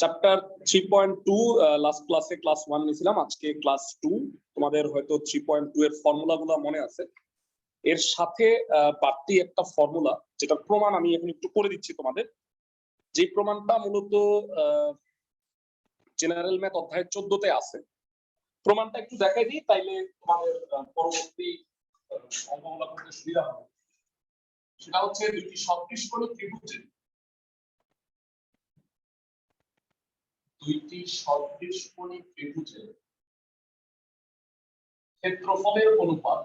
Chapter 3.2 last ক্লাসে class 1 নিয়েছিলাম, আজকে ক্লাস 2। তোমাদের হয়তো 3.2 এর ফর্মুলাগুলো মনে আছে। এর সাথে বাড়তি একটা ফর্মুলা যেটা প্রমাণ আমি এখন একটু করে দিচ্ছি তোমাদের। যে প্রমাণটা মূলত জেনারেল ম্যাথ অধ্যায় 14 তে আছে। প্রমাণটা একটু দেখাই দিই, তাইলে তোমাদের পরবর্তী অঙ্কগুলো করতে সুবিধা হবে। সেটা হচ্ছে দুটি সদৃশকোণী ত্রিভুজের ক্ষেত্রফলের অনুপাত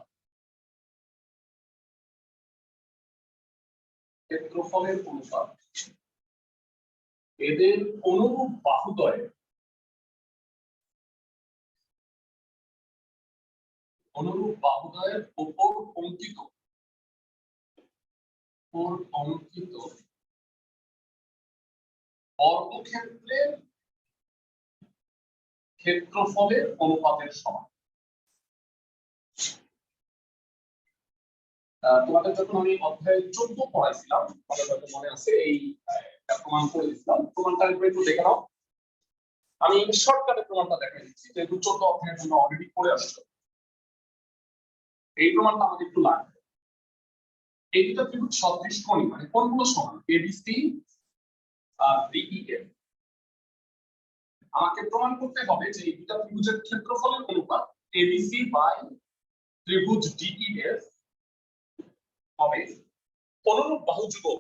এদের অনুরূপ বাহুদ্বয়ের উপর অঙ্কিত বর্গক্ষেত্রের ক্ষেত্রফলের অনুপাতের সমান। তোমাদের যখন আমি অধ্যায় 14 পড়াইছিলাম, তোমাদের হয়তো মনে আছে, এই প্রমাণ করে দিয়েছিলাম। প্রমাণটা একটু দেখে নাও। আমি শর্টকাটে প্রমাণটা দেখাই দিচ্ছি, যেহেতু 14 অধ্যায়ে তোমরা অলরেডি পড়ে আসছো। এই প্রমাণটা আমাদের একটু লাগবে। এই দুটো ত্রিভুজ সদৃশকোণী, মানে কোণগুলো সমান, এবিসি আর ডিইএফ। আমাকে প্রমাণ করতে হবে যে এই দুটো ত্রিভুজের ক্ষেত্রফলের অনুপাত এবিসি বাই ত্রিভুজ ডিইএফ হবে অনুরূপ বাহু যুগল।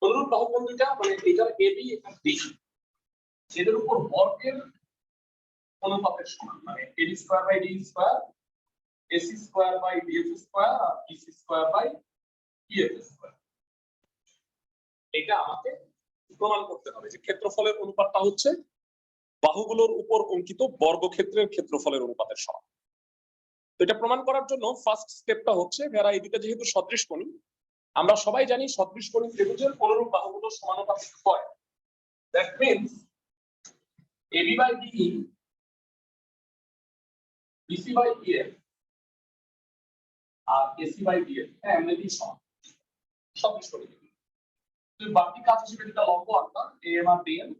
অনুরূপ বাহু কোণ দুইটা, মানে এটা এবি এবং ডি, এদের উপর বর্গের অনুপাতের সমান, মানে AB square by D square, AC square by DF square আর EC square by EF square. এটা আমাকে প্রমাণ করতে হবে যে ক্ষেত্রফলের অনুপাতটা হচ্ছে বাহুগুলোর উপর অঙ্কিত বর্গক্ষেত্রের ক্ষেত্রফলের অনুপাতের সমান। তো এটা প্রমাণ করার জন্য ফার্স্ট স্টেপটা হচ্ছে, যারা এই দুটো যেহেতু সদৃশকোণী, আমরা সবাই জানি সদৃশকোণী ত্রিভুজের অনুরূপ বাহুগুলো সমানুপাতিক হয়। That means AB by DE, BC by EF আর এসি বাই ডিএফ এমনি সমান সদৃশকোণী। তো বাকি কাজ হিসেবে যেটা লম্ব আঁকা এএম আর ডিএম।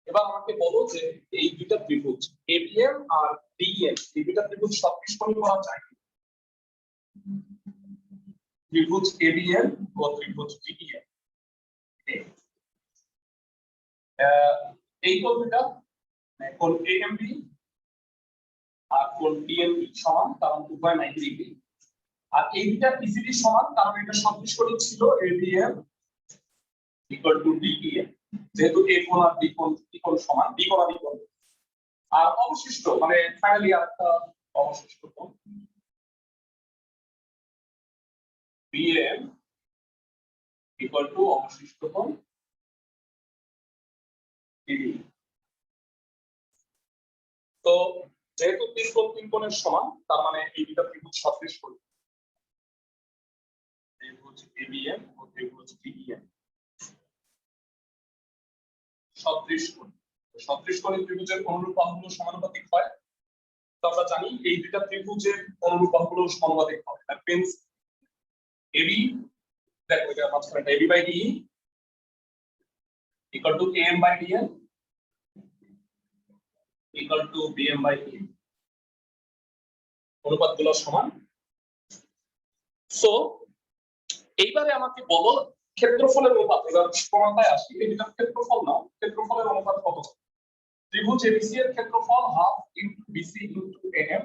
এবার আমাকে বলো যে এই দুইটা ত্রিভুজ এবিএম আর ডিএম, এই দুইটা ত্রিভুজ সদৃশকোণী করা যায়। ত্রিভুজ এবিএম ও ত্রিভুজ ডিএম, এই কোণ দুইটা, কোণ এএমবি আর কোণ ডিএমবি সমান, কারণ উভয় 90 ডিগ্রি। আর এই দুইটা ইজিলি সমান, কারণ এটা সদৃশকোণী ছিল এবিএম ইকুয়াল টু ডিএম, যেহেতু এ কোণ আর বি কোণ সমান, বি কোণ আর বি কোণ। আর অবশিষ্ট, মানে ফাইনালি একটা অবশিষ্ট কোণ বিএম ইকুয়াল টু অবশিষ্ট কোণ ডিবি। তো যেহেতু তিন কোণের সমান, তার মানে এই দুটো ত্রিভুজ সদৃশকোণী, ত্রিভুজ এবিএম ও ত্রিভুজ ডিএম সদৃশকোণী। সদৃশকোণী ত্রিভুজের অনুরূপ বাহুগুলো সমানুপাতিক হয়। তো আমরা জানি এই দুটো ত্রিভুজের অনুরূপ বাহুগুলো সমানুপাতিক হয়। দ্যাট মিন্স এবি, দেখো এটা মাঝখানে AB by DE equal to AM by DM equal to BM by DM, অনুপাতগুলো সমান। সো এইবারে আমাকে বলো ক্ষেত্রফলের অনুপাত। এবার প্রমাণটায় আসি। এই দুটো ক্ষেত্রফল নাও, ক্ষেত্রফলের অনুপাত কত? ত্রিভুজ এবিসি এর ক্ষেত্রফল half into BC into AM,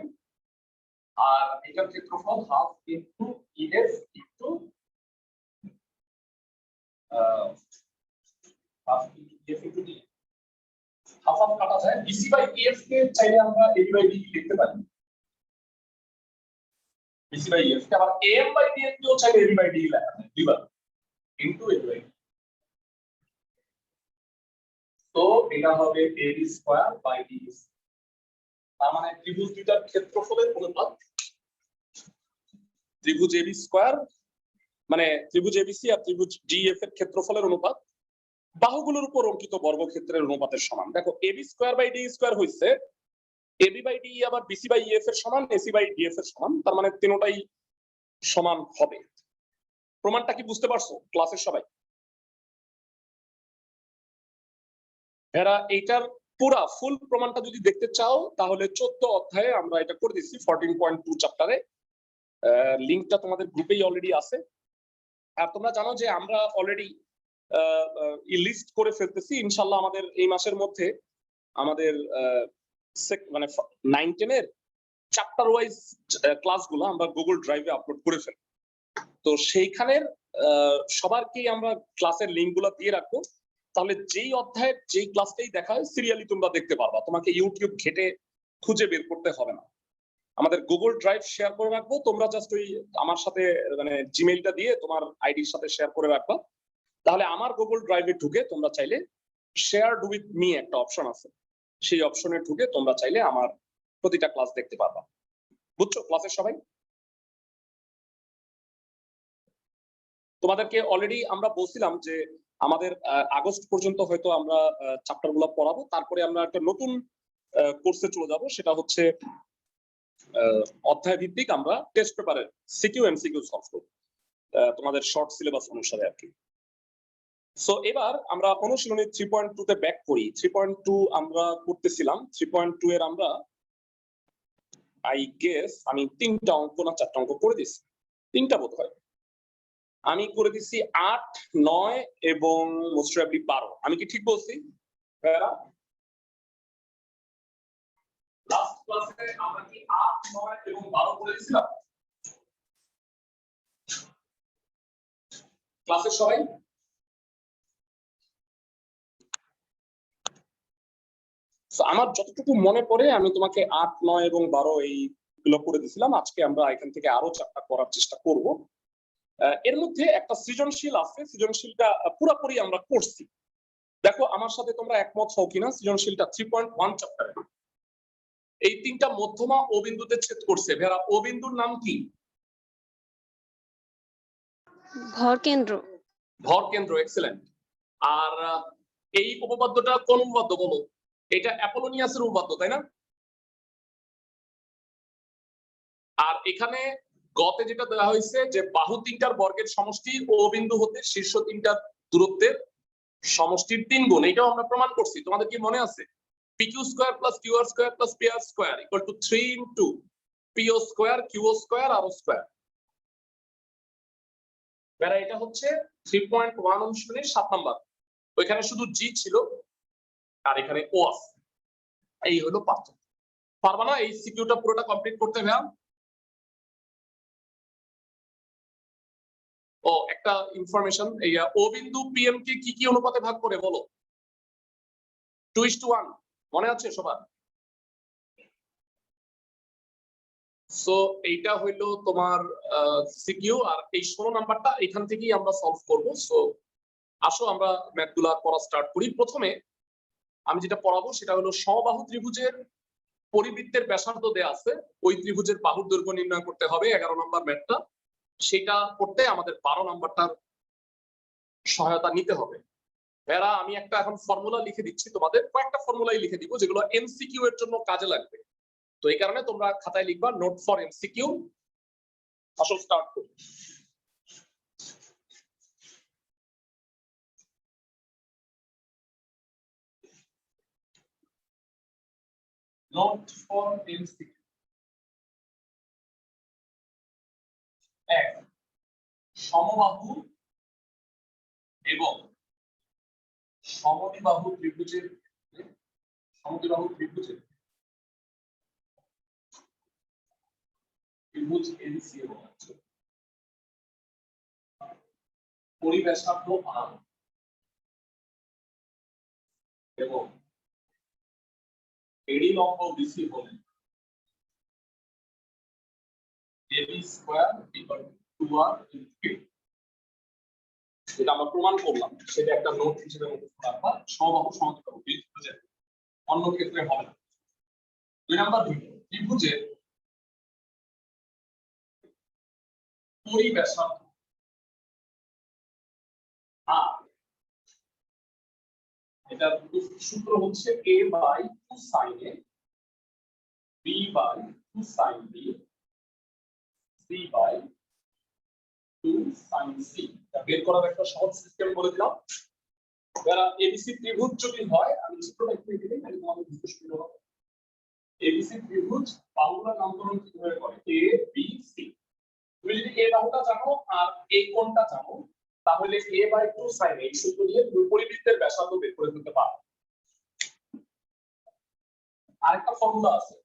আর এটার ক্ষেত্রফল half into EF into half into EF into D. Half half কাটা যায়। বিসি বাই ইএফ কে চাইলে আমরা এবি বাই ডি লিখতে পারি, বিসি বাই ইএফ কে আবার এএম বাই ডি কেও চাইলে এবি বাই ডি লেখা যায়, দুইবার ইনটু এবি বাই। তো এটা হবে এবি স্কয়ার বাই ডি। তার মানে ত্রিভুজ দুইটার ক্ষেত্রফলের অনুপাত ত্রিভুজ এবি স্কয়ার, মানে ত্রিভুজ এবিসি আর ত্রিভুজ ডিএফ এর ক্ষেত্রফলের অনুপাত বাহুগুলোর উপর অঙ্কিত বর্গক্ষেত্রের অনুপাতের সমান। দেখো AB square by D square হইছে এবি বাই ডি আবার বিসি বাই ইএফ এর সমান, এসি বাই ডিএফ এর সমান, তার মানে তিনটাই সমান হবে। প্রমাণটা কি বুঝতে পারছো ক্লাসের সবাই? এরা এইটার পুরা ফুল প্রমাণটা যদি দেখতে চাও তাহলে 14 অধ্যায়ে আমরা এটা করে দিচ্ছি 14.2 চ্যাপ্টারে। লিংকটা তোমাদের গ্রুপেই অলরেডি আছে। আর তোমরা জানো যে আমরা অলরেডি লিস্ট করে ফেলতেছি, ইনশাল্লাহ আমাদের এই মাসের মধ্যে আমাদের মানে 9-10 এর চ্যাপ্টার ওয়াইজ ক্লাসগুলো আমরা গুগল ড্রাইভে আপলোড করে ফেলব। তো সেইখানের সবারকেই আমরা ক্লাসের লিঙ্কগুলো দিয়ে রাখবো, তাহলে যেই অধ্যায়ের যেই ক্লাসটাই দেখা হয় সিরিয়ালি তোমরা দেখতে পারবা, তোমাকে ইউটিউব ঘেটে খুঁজে বের করতে হবে না। আমাদের গুগল ড্রাইভ শেয়ার করে রাখবো, তোমরা জাস্ট ওই আমার সাথে মানে জিমেইলটা দিয়ে তোমার আইডির সাথে শেয়ার করে রাখবা, তাহলে আমার গুগল ড্রাইভে ঢুকে তোমরা চাইলে শেয়ারড উইথ মি একটা অপশন আছে, সেই অপশনে ঢুকে তোমরা চাইলে আমার প্রতিটা ক্লাস দেখতে পারবা। বুঝছো ক্লাসের সবাই? তোমাদেরকে অলরেডি আমরা বলছিলাম যে আমাদের আগস্ট পর্যন্ত হয়তো আমরা চ্যাপ্টার গুলো পড়াবো, তারপরে আমরা একটা নতুন কোর্সে চলে যাব, সেটা হচ্ছে অধ্যায় ভিত্তিক আমরা টেস্ট পেপারের সিকিউ এমসিকিউ সলভ করব তোমাদের শর্ট সিলেবাস অনুসারে আর কি। সো এবার আমরা অনুশীলনী 3.2 তে ব্যাক করি। 3.2 আমরা করতেছিলাম, 3.2 এর আমরা আই গেস আমি 3টা অঙ্ক না 4টা অঙ্ক করে দিছি, 3টা বোধ হয়। আমি করে দিছি 8, 9 এবং মোস্ট প্রবাবলি 12। আমি কি ঠিক বলছি ভাইরা? লাস্ট ক্লাসে আমরা কি 8, 9 এবং 12 করে দিছিলাম ক্লাসের সবাই? আমার যতটুকু মনে পড়ে আমি তোমাকে 8, 9 এবং 12 এইগুলো করে দিছিলাম। আজকে আমরা এখান থেকে আরো 4টা করার চেষ্টা করব। এর মধ্যে একটা সৃজনশীল আছে, সৃজনশীলটা পুরোপুরি আমরা করছি। দেখো আমার সাথে তোমরা একমত হও কিনা। সৃজনশীলটা 3.1 চ্যাপ্টারে এই 3টা মধ্যমা ও বিন্দুতে ছেদ করছে। ভেরা ও বিন্দুর নাম কি? ভরকেন্দ্র। ভরকেন্দ্র, এক্সেলেন্ট। আর এই উপপাদ্যটা কোন উপপাদ্য বলো? এটা অ্যাপোলোনিয়াসের উপপাদ্য, তাই না? আর এখানে গতে যেটা দেওয়া হয়েছে যে বাহু 3টার বর্গের সমষ্টি ও বিন্দু হতে শীর্ষ 3টার দূরত্বের সমষ্টির 3 গুণ, এটাও আমরা প্রমাণ করছি। তোমাদের কি মনে আছে? PQ square plus QR square plus PR square equal two 3 into PO square QO square RO square. Bera এটা হচ্ছে 3.1 অনুশীলনের 7 নাম্বার। ওইখানে শুধু G ছিল আর এখানে O আছে, এই হলো পার্থক্য। পারবা না এই সিকিউটা পুরোটা কমপ্লিট করতে ভাইয়া? ও একটা ইনফরমেশন, এই ও বিন্দু PM কে কি কি অনুপাতে ভাগ করে বলো? 2:1 মনে আছে সবার? সো এইটা হইলো তোমার সিকিউ, আর এই 16 নাম্বারটা এখান থেকেই আমরা সলভ করব। সো আসো আমরা ম্যাথগুলা করা স্টার্ট করি। প্রথমে আমি যেটা পড়াবো সেটা হলো সমবাহু ত্রিভুজের পরিবৃত্তের ব্যাসার্ধ দেয়া আছে, ওই ত্রিভুজের বাহুর দৈর্ঘ্য নির্ণয় করতে হবে, 11 নাম্বার ম্যাথটা। সেটা করতে আমাদের 12 নাম্বারটার সহায়তা নিতে হবে। এরা আমি একটা এখন ফর্মুলা লিখে দিচ্ছি, তোমাদের কয়েকটা ফর্মুলাই লিখে দিব যেগুলো এমসিকিউ এর জন্য কাজে লাগবে। তো এই কারণে তোমরা খাতায় লিখবা নোট ফর এমসিকিউ। আসল স্টার্ট করি। Note for MCQ. এক, সমবাহু এবং সমদ্বিবাহু ত্রিভুজের ত্রিভুজ এবিসি পরিব্যাসার্ধ R এবং এডি লম্ব বিসি হলে AB square equal to 2R into যেটা আমরা প্রমাণ করলাম সেটা একটা নোট হিসেবে মনে রাখবা। সমবাহু সমদ্বিবাহু ত্রিভুজের, অন্য ক্ষেত্রে হবে না। 2 নাম্বার ত্রিভুজের পরিব্যাসার্ধ R, এটার সূত্র হচ্ছে a by 2 sin a, b by 2 sin b, c by 2 sin c। এটা বের করার একটা সহজ সিস্টেম বলে দিলাম। যারা এবিসি ত্রিভুজ যদি হয়, আমি চিত্রটা একটু এঁকে দিই, তাহলে তোমাদের বুঝতে সুবিধা হবে। এবিসি ত্রিভুজ বাহুগুলোর নামকরণ কিভাবে করে? A B C. তুমি যদি এ বাহুটা জানো আর এই কোণটা জানো, তাহলে a/2 sin এই সূত্র দিয়ে তুমি পরিবৃত্তের ব্যাসার্ধ বের করে ফেলতে পারো। আরেকটা ফর্মুলা আছে,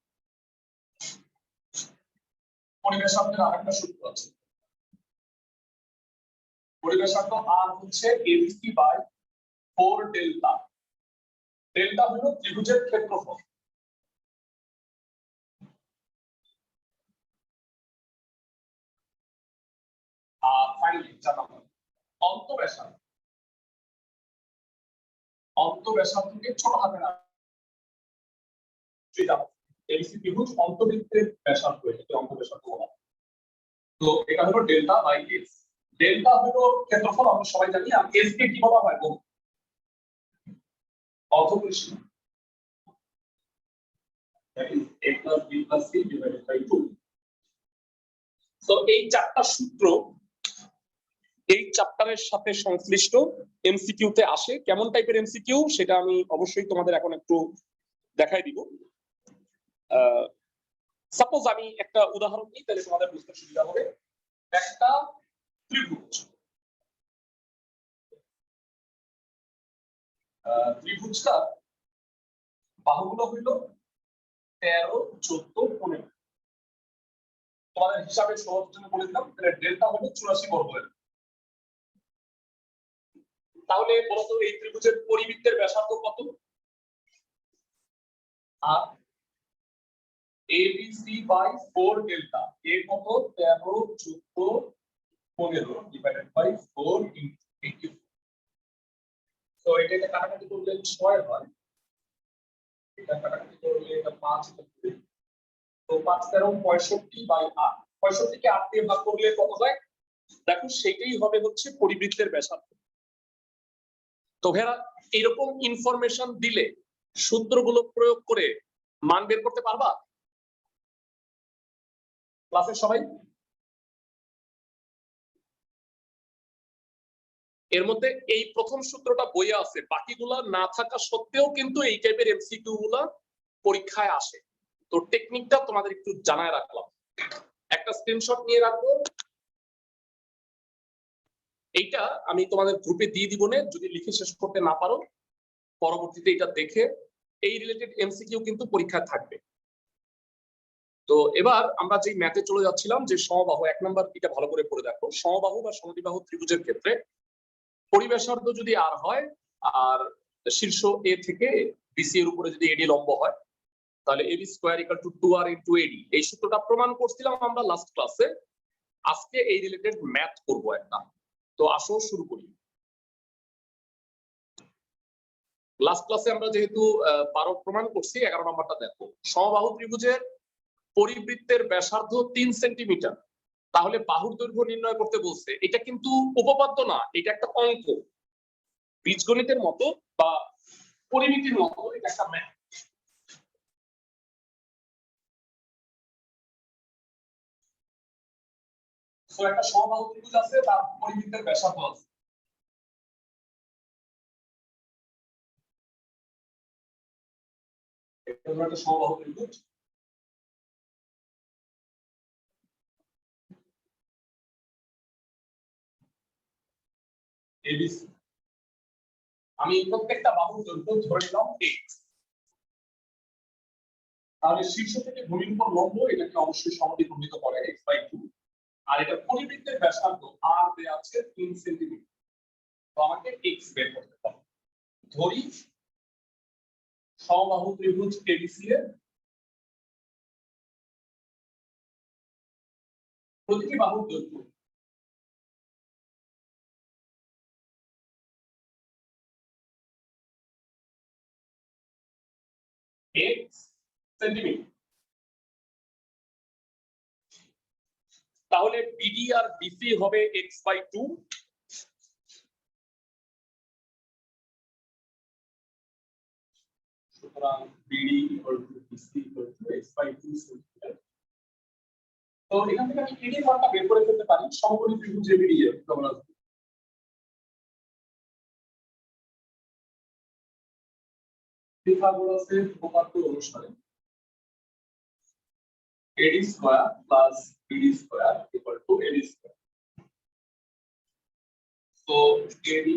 পরিব্যাসার্ধের আরেকটা সূত্র আছে। পরিব্যাসার্ধ আর হচ্ছে ABC বাই 4 ডেল্টা। ডেল্টা হলো ত্রিভুজের ক্ষেত্রফল। আর ফাইনালি জানাবো অন্তঃব্যাসার্ধ। অন্তঃব্যাসার্ধকে ছোট হাতের এবিসি ত্রিভুজ অন্তবৃত্তের ব্যাসার্ধ, এটাকে অন্তঃব্যাসার্ধ বলা হয়। তো এটা হলো ডেল্টা বাই এস। ডেল্টা হলো ক্ষেত্রফল, আমরা সবাই জানি। আর এস কে কি বলা হয়? অর্ধপরিসীমা। that is a plus b plus c divided by 2. তো এই চারটা সূত্র এই চ্যাপ্টারের সাথে সংশ্লিষ্ট এমসিকিউ তে আসে। কেমন টাইপের এমসিকিউ সেটা আমি অবশ্যই তোমাদের এখন একটু দেখাই দিব। সাপোজ আমি একটা উদাহরণ দিই, তাহলে তোমাদের বুঝতে সুবিধা হবে। একটা ত্রিভুজ, ত্রিভুজটা বাহুগুলো হইল 13, 14, 15। তোমাদের হিসাবে সহজের জন্য বলে দিলাম, তাহলে ডেল্টা হলো 84 বর্গ। তাহলে বলতো এই ত্রিভুজের পরিবৃত্তের ব্যাসার্ধ কত? আর এবিসি বাই 4 ডেল্টা, এ কত? 13, 14, 15 ডিভাইডেড বাই 4 ইনটু 84। তো এটাকে কাটাকাটি করলে 6 হয়, এটা কাটাকাটি করলে এটা 5 হবে। তো 5 13 65 বাই 8, 65 কে 8 দিয়ে ভাগ করলে কত হয়? দেখো সেটাই হবে হচ্ছে পরিবৃত্তের ব্যাসার্ধ। তো ভাইরা এরকম ইনফরমেশন দিলে সূত্রগুলো প্রয়োগ করে মান বের করতে পারবা ক্লাসের সবাই? এর মধ্যে এই প্রথম সূত্রটা বইয়ে আছে, বাকিগুলা না থাকা সত্ত্বেও কিন্তু এই টাইপের এমসিকিউ গুলা পরীক্ষায় আসে। তো টেকনিকটা তোমাদের একটু জানায় রাখলাম, একটা স্ক্রিনশট নিয়ে রাখবো। এইটা আমি তোমাদের গ্রুপে দিয়ে দিব না, যদি লিখে শেষ করতে না পারো পরবর্তীতে এটা দেখে এই রিলেটেড এমসিকিউ কিন্তু পরীক্ষায় থাকবে। তো এবার আমরা যে ম্যাথে চলে যাচ্ছিলাম, যে সমবাহু, 1 নাম্বার এটা ভালো করে পড়ে দেখো। সমবাহু বা সমদ্বিবাহু ত্রিভুজের ক্ষেত্রে পরিব্যাসার্ধ যদি আর হয়, আর শীর্ষ এ থেকে বিসি এর উপরে যদি এডি লম্ব হয়, তাহলে AB square equal to 2r into AD. এই সূত্রটা প্রমাণ করছিলাম আমরা লাস্ট ক্লাসে। আজকে এই রিলেটেড ম্যাথ করব একটা। তো আসো শুরু করি। লাস্ট ক্লাসে আমরা যেহেতু 12 প্রমাণ করছি, 11 নম্বরটা দেখো। সমবাহু ত্রিভুজের পরিবৃত্তের ব্যাসার্ধ 3 সেন্টিমিটার, তাহলে বাহুর দৈর্ঘ্য নির্ণয় করতে বলছে। এটা কিন্তু উপপাদ্য না, এটা একটা অঙ্ক, বীজগণিতের মতো বা পরিমিতির মতো, এটা একটা ম্যাথ। সো একটা সমবাহু ত্রিভুজ আছে, তার পরিবৃত্তের ব্যাসার্ধ আছে। এটা হলো একটা সমবাহু ত্রিভুজ। এবিসি। আমি প্রত্যেকটা বাহুর দৈর্ঘ্য ধরে নিলাম x। তাহলে শীর্ষ থেকে ভূমির উপর লম্ব, এটাকে অবশ্যই সমদ্বিখণ্ডিত করে x/2। আর এটা পরিবৃত্তের ব্যাসার্ধ r দেয়া আছে 3 সেন্টিমিটার। তো আমাকে x বের করতে হবে। ধরি সমবাহু ত্রিভুজ এবিসি এর প্রতিটি বাহুর দৈর্ঘ্য x সেন্টিমিটার। তাহলে বিডি আর বিসি হবে x/2। সুতরাং BD equal to BC equal to x/2 centimetre. তো এখান থেকে আমি এডি মানটা বের করে ফেলতে পারি। সমকোণী ত্রিভুজ এবিডি এর পিথাগোরাসের উপপাদ্য অনুসারে AD square plus BD square equal to AD square. তো AD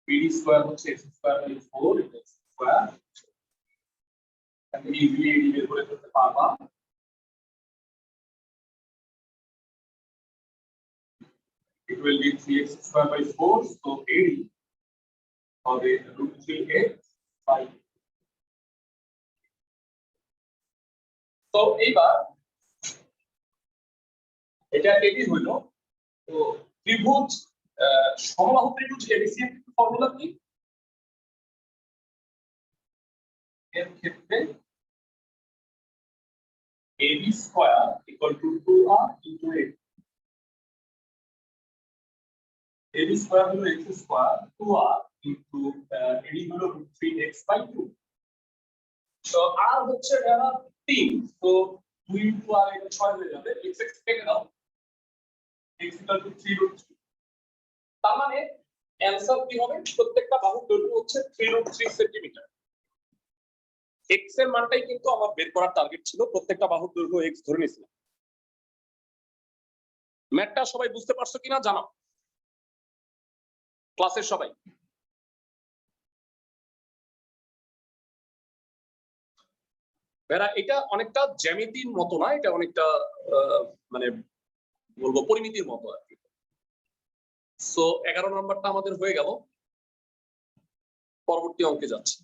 BD স্কয়ার হচ্ছে x square by 4 x square, তুমি ইজিলি AD বের করে ফেলতে পারবা। It will be 3x square by 4, so AD হবে √3x by। তো এইবার এটা AD হলো, তো ত্রিভুজ সমবাহু ত্রিভুজ ABC এর ফর্মুলা কি? এর ক্ষেত্রে AB square equal to 2r into AD। AB square হলো x square 2r into AD হলো √3x বাই 2। তো r হচ্ছে এরা 3, তো 2 ইনটু r এটা 6 হয়ে যাবে, x x কেটে দাও, x ইকুয়াল টু 3√3। তার মানে অ্যানসার কি হবে? প্রত্যেকটা বাহুর দৈর্ঘ্য হচ্ছে 3√3 সেন্টিমিটার। x এর মানটাই কিন্তু আমার বের করার টার্গেট ছিল, প্রত্যেকটা বাহুর দৈর্ঘ্য x ধরে নিয়েছিলাম। ম্যাথটা সবাই বুঝতে পারছো কিনা জানাও ক্লাসের সবাই। বেরা এটা অনেকটা জ্যামিতির মতো না, এটা অনেকটা মানে বলবো পরিমিতির মতো আর কি। সো 11 নম্বরটা আমাদের হয়ে গেল, পরবর্তী অঙ্কে যাচ্ছি।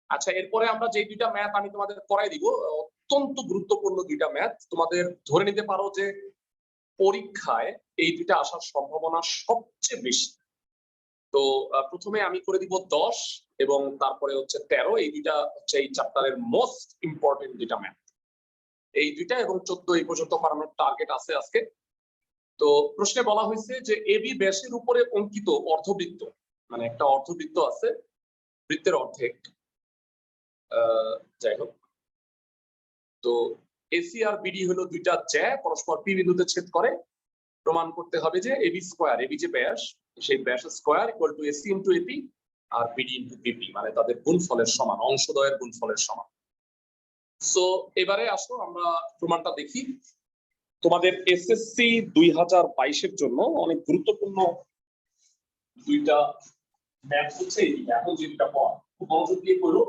আচ্ছা, এরপরে আমরা যে দুইটা ম্যাথ আমি তোমাদের করাই দিব, অত্যন্ত গুরুত্বপূর্ণ দুইটা ম্যাথ। তোমাদের ধরে নিতে পারো যে পরীক্ষায় এই দুইটা আসার সম্ভাবনা সবচেয়ে বেশি। তো প্রথমে আমি করে দিব 10 এবং তারপরে হচ্ছে 13। এই দুইটা হচ্ছে এই চ্যাপ্টারের মোস্ট ইম্পর্টেন্ট দুইটা ম্যাথ। এই দুইটা এবং 14 এই পর্যন্ত করানোর টার্গেট আছে আজকে। তো প্রশ্নে বলা হয়েছে যে এবি ব্যাসের উপরে অঙ্কিত অর্ধবৃত্ত, মানে একটা অর্ধবৃত্ত আছে, বৃত্তের অর্ধেক, যাই হোক। তো এসি আর বিডি হলো দুইটা জ্যা পরস্পর পি বিন্দুতে ছেদ করে। প্রমাণ করতে হবে যে এবি স্কয়ার, এবি যে ব্যাস, সেই ব্যাস square equal to AC into AP আর বিডি ইনটু বিপি, মানে তাদের গুণফলের সমান, অংশদ্বয়ের গুণফলের সমান। সো এবারে আসো আমরা প্রমাণটা দেখি। তোমাদের এসএসসি 2022 এর জন্য অনেক গুরুত্বপূর্ণ দুইটা ম্যাথ হচ্ছে এই এখন যেটা পড়া, খুব মনোযোগ দিয়ে করো।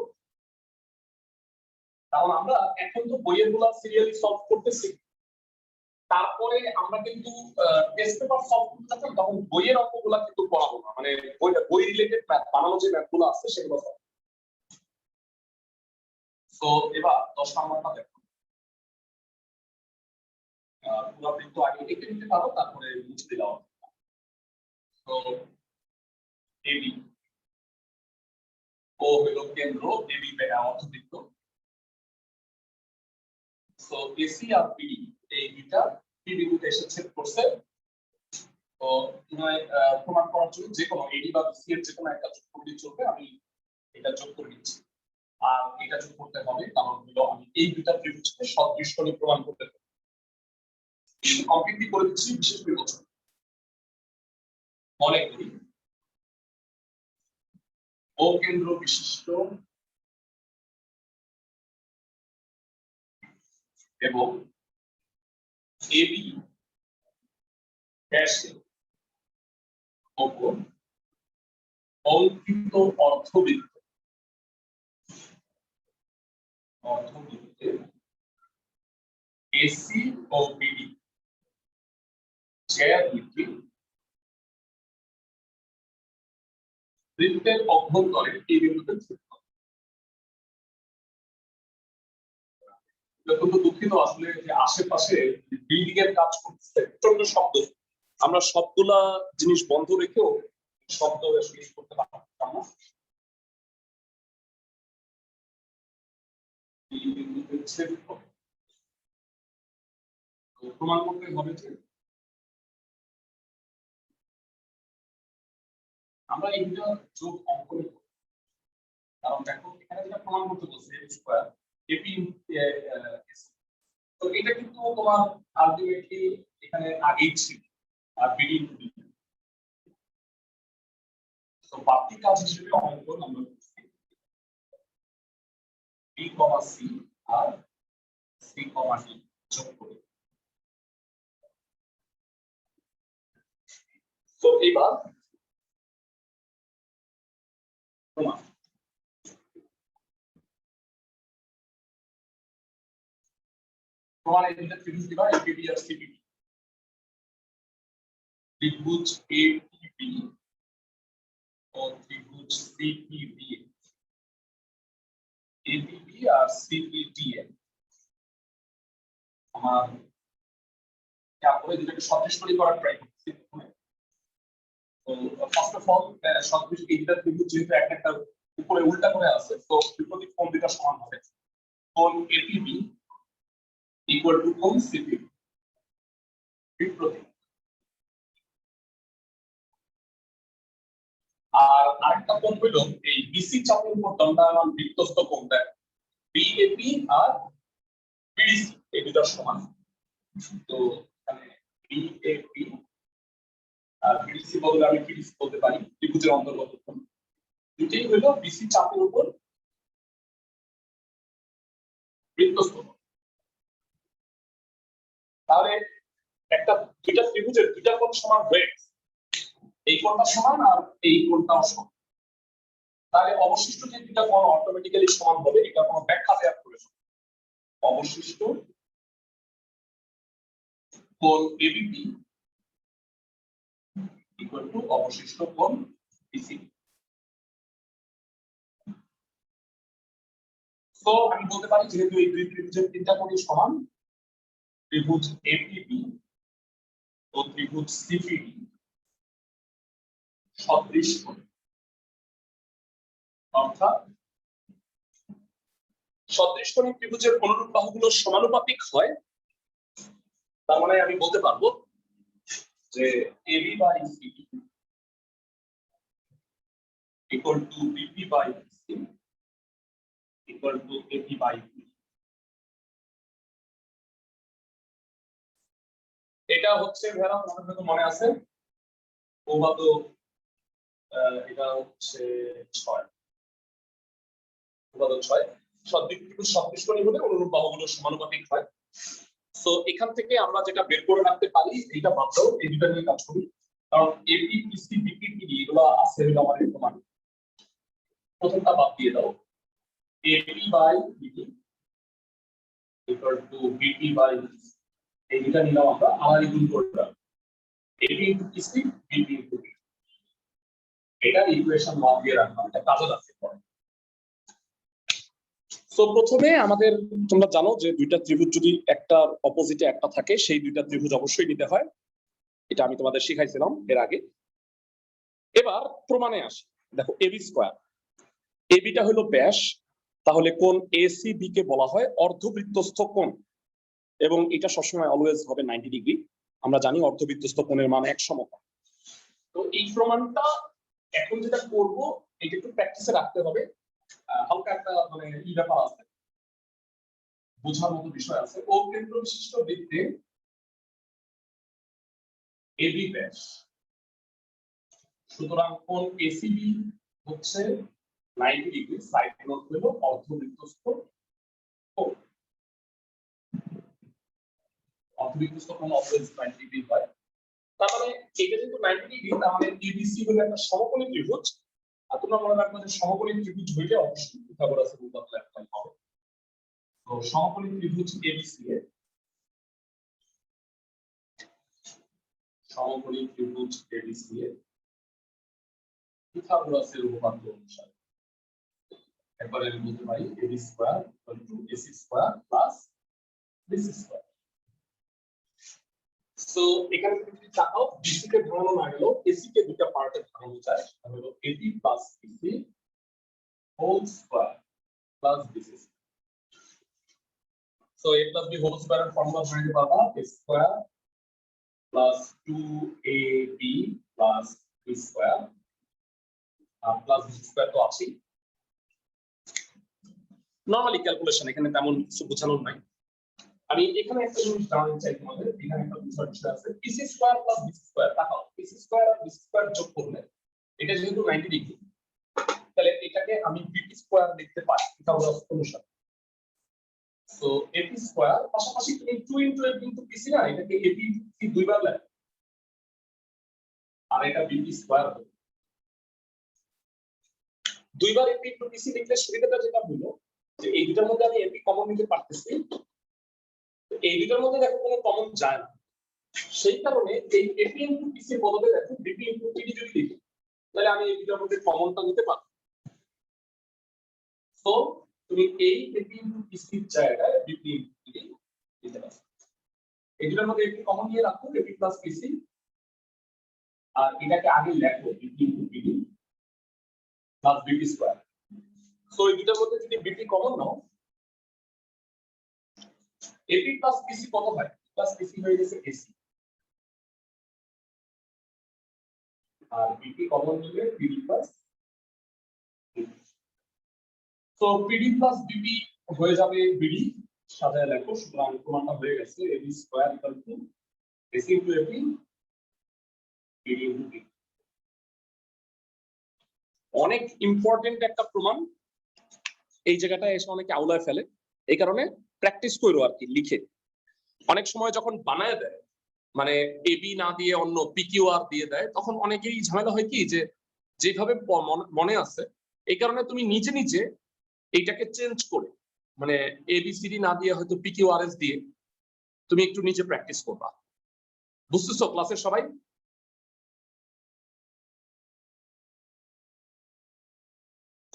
কারণ আমরা এখন তো বইয়ের গুলা সিরিয়ালি সলভ করতেছি, তারপরে আমরা কিন্তু টেস্ট পেপার সলভ করতে থাকতাম, তখন বইয়ের অঙ্কগুলা কিন্তু পড়াবো না, মানে বই রিলেটেড ম্যাথ বানানো যে ম্যাথগুলো আছে সেগুলো সলভ। তো এবার 10 নম্বরটা দেখো। পুরো বৃত্ত আগে লিখে নিতে পারো, তারপরে মুছে দিলাম। তো এবি ও হলো কেন্দ্র, এবি অর্ধবৃত্ত। সো এসি আর বিডি এই দুইটা পি বিন্দুতে এসে ছেদ করছে। তো প্রমাণ করার জন্য যে কোনো এডি বা বিসি এর যে কোনো একটা যোগ করলে চলবে, আমি এটা যোগ করে নিচ্ছি। আর এটা যোগ করতে হবে কারণ হলো আমি এই দুইটা ত্রিভুজকে সদৃশ করে প্রমাণ করতে হবে। কমপ্লিটলি করে দিচ্ছি, বিশেষ করে বছর মনে করি ও কেন্দ্র বিশিষ্ট এবং এবি ব্যাসের ওপর অঙ্কিত অর্ধবৃত্তে এসি ও বিডি জ্যা দুইটি বৃত্তের অভ্যন্তরে এই বিন্দুতে ছেদ করে। অত্যন্ত দুঃখিত, আসলে যে আশেপাশে বিল্ডিং এর কাজ করতেছে প্রচন্ড শব্দ, আমরা সবগুলা জিনিস বন্ধ রেখেও শব্দ শেষ করতে পারতাম না। প্রমাণ করতে হবে যে আমরা এইটা যোগ অঙ্ক করব, কারণ দেখো এখানে যেটা প্রমাণ করতে বলছে এ স্কয়ার এপি, তো এটা কিন্তু তোমার আলটিমেটলি এখানে আগেই ছিল আর বিডি তো বাড়তি কাজ হিসেবে অঙ্কন আমরা করছি বি কমা সি আর সি কমা ডি যোগ করি। তো এবার প্রমাণ প্রমাণে দুটো ত্রিভুজ দিবা এবিবি আর সিবিবি। ত্রিভুজ এবিবি ও ত্রিভুজ সিবিবি এবিবি আর সিবিডি আমার তারপরে দুটোকে সদৃশপরি করার ট্রাই করছি। তো ফার্স্ট অফ অল সদৃশ এইটা ত্রিভুজ যেহেতু একটা উপরে উল্টা করে আছে তো বিপরীত কোণ দুটো সমান হবে। কোণ এবিবি ইকুয়াল টু কোণ সিবিবি বিপরীত। আর আরেকটা কোণ হলো এই বিসি চাপের উপর দণ্ডায়মান বৃত্তস্থ কোণটা বিএপি আর বিডিসি এই দুটো সমান। তো এখানে বিএপি আর বিডিসি বদলে আমি বিডিসি বলতে পারি ত্রিভুজের অন্তর্গত কোণ। দুটোই হলো বিসি চাপের উপর বৃত্তস্থ কোণ। তাহলে একটা দুইটা ত্রিভুজের দুইটা কোণ সমান হয়ে এই কোণটা সমান আর এই কোণটাও সমান। তাহলে অবশিষ্ট যে দুইটা কোণ অটোমেটিক্যালি সমান হবে এটা কোনো ব্যাখ্যা দেওয়ার প্রয়োজন। অবশিষ্ট কোণ এবিপি ইকুয়াল টু অবশিষ্ট কোণ বিসি। তো আমি বলতে পারি যেহেতু এই দুই ত্রিভুজের তিনটা কোণই সমান ত্রিভুজ এবিপি ও ত্রিভুজ সিবিডি সদৃশ কোণ। অর্থাৎ সদৃশ কোণী ত্রিভুজের অনুরূপ বাহুগুলো সমানুপাতিক হয়। তার মানে আমি বলতে পারবো যে AB by CD equal to BP by C equal to AB by B. এটা হচ্ছে ভেড়া তোমাদের তো মনে আছে প্রবাদ এটা হচ্ছে 6 প্রবাদ 6 সদৃশ ত্রিভুজ সদৃশ কোণী হলে অনুরূপ বাহুগুলো সমানুপাতিক হয়। সো এখান থেকে আমরা যেটা বের করে রাখতে পারি এটা বাদ দাও এই দুটো নিয়ে কাজ করি কারণ এপি পিসি বিপি টিডি এগুলো আছে হলো আমাদের প্রমাণ। প্রথমটা বাদ দিয়ে দাও AP by BP equal to BP by এই দুটো নিলাম আমরা আবার গুণ করলাম AP into PC BP into BP. এটা ইকুয়েশন 1 দিয়ে রাখলাম এটা কাজে লাগবে পরে। তো প্রথমে আমাদের তোমরা জানো যে দুইটা ত্রিভুজ যদি একটা অপোজিটে একটা থাকে সেই দুইটা ত্রিভুজ অবশ্যই নিতে হয়। এটা আমি তোমাদের শিখাইছিলাম এর আগে। এবার প্রমাণে আসি। দেখো এবি স্কয়ার এবিটা হলো ব্যাস তাহলে কোণ এসিবি কে বলা হয় অর্ধবৃত্তস্থ কোণ এবং এটা সবসময় অলওয়েজ হবে 90 ডিগ্রি। আমরা জানি অর্ধবৃত্তস্থ কোণের মান এক সমকোণ। তো এই প্রমাণটা এখন যেটা করব এটা একটু প্র্যাকটিসে রাখতে হবে। হালকা একটা মানে এই ব্যাপার আছে বোঝার মতো বিষয় আছে। ও কেন্দ্র বিশিষ্ট বৃত্তে এবি ব্যাস সুতরাং কোণ এসিবি হচ্ছে 90 ডিগ্রি সাইড কোণ হলো অর্ধবৃত্তস্থ কোণ। অর্ধবৃত্তস্থ কোণ অলওয়েজ 90 ডিগ্রি হয়। তার মানে এটা যেহেতু 90 ডিগ্রি তার মানে এবিসি হলো একটা সমকোণী ত্রিভুজ। আর তোমরা মনে রাখবে যে সমকোণী ত্রিভুজ হইলে অবশ্যই পিথাগোরাসের উপপাদ্য অ্যাপ্লাই হবে। তো সমকোণী ত্রিভুজ এবিসি এর সমকোণী ত্রিভুজ এবিসি এর পিথাগোরাসের উপপাদ্য অনুসারে একবার আমি বলতে পারি AB square equal to AC square plus BC square. So এখানে যদি তাকাও বিসি কে ভাঙানো না গেল এসি কে দুটো পার্টে ভাঙানো যায় তাহলে হলো AB plus BC whole square plus BC. So a plus b whole স্কয়ারের ফর্মুলা ধরে পাবা a square plus 2ab plus b square আর প্লাস b স্কয়ার তো আছে। নরমালি ক্যালকুলেশন এখানে তেমন কিছু বোঝানোর নাই। আমি এখানে একটা জিনিস জানতে চাই তোমাদের এখানে একটা বিষয় আছে পিসি স্কয়ার প্লাস বিসি স্কয়ার। তাকাও পিসি স্কয়ার আর বিসি স্কয়ার যোগ করলে এটা যেহেতু 90 ডিগ্রি, তাহলে এটাকে আমি বিপি স্কয়ার লিখতে পারি পিথাগোরাস অনুসারে। সো এপি স্কয়ার পাশাপাশি তুমি 2 ইনটু এপি ইনটু পিসি না, এটাকে এপি ইনটু পিসি দুইবার লেখ, আর এটা বিপি স্কয়ার হবে। দুইবার এপি ইনটু পিসি লিখলে সুবিধাটা যেটা হলো যে এই দুটার মধ্যে আমি এপি কমন নিতে পারতেছি, এই দুটার মধ্যে দেখো কোনো কমন যায় না, সেই কারণে এই এপি ইনটু পিসি এর বদলে দেখো বিপি ইনটু পিডি যদি লিখি তাহলে আমি এই দুটার মধ্যে কমনটা নিতে পারব। তো তুমি এই এপি ইনটু পিসি এর জায়গায় বিপি ইনটু পিডি দিতে পারো। এই দুটার মধ্যে এপি কমন নিয়ে রাখো, এপি প্লাস পিসি, আর এটাকে আগে লেখো BP into PD plus BP square. So এই দুটার মধ্যে যদি বিপি কমন নাও, এপি প্লাস পিসি কত হয়? প্লাস পিসি হয়ে গেছে এসি, আর বিপি কমন নিলে পিডি প্লাস। তো পিডি প্লাস বিপি হয়ে যাবে বিডি, সাজায় লেখো। সুতরাং প্রমাণটা হয়ে গেছে AB square equal to AC into AP PD into P. অনেক ইম্পর্টেন্ট একটা প্রমাণ, এই জায়গাটায় এসে অনেকে আউলায় ফেলে, এই কারণে প্র্যাকটিস করো আর কি লিখে। অনেক সময় যখন বানায় দেয়, মানে এবি না দিয়ে অন্য পিকিউআর দিয়ে দেয়, তখন অনেকেরই ঝামেলা হয় কি যে যেভাবে মনে আছে, এই কারণে তুমি নিজে নিজে এইটাকে চেঞ্জ করে, মানে এবিসিডি না দিয়ে হয়তো পিকিউআরএস দিয়ে তুমি একটু নিজে প্র্যাকটিস করবা। বুঝতেছো ক্লাসের সবাই?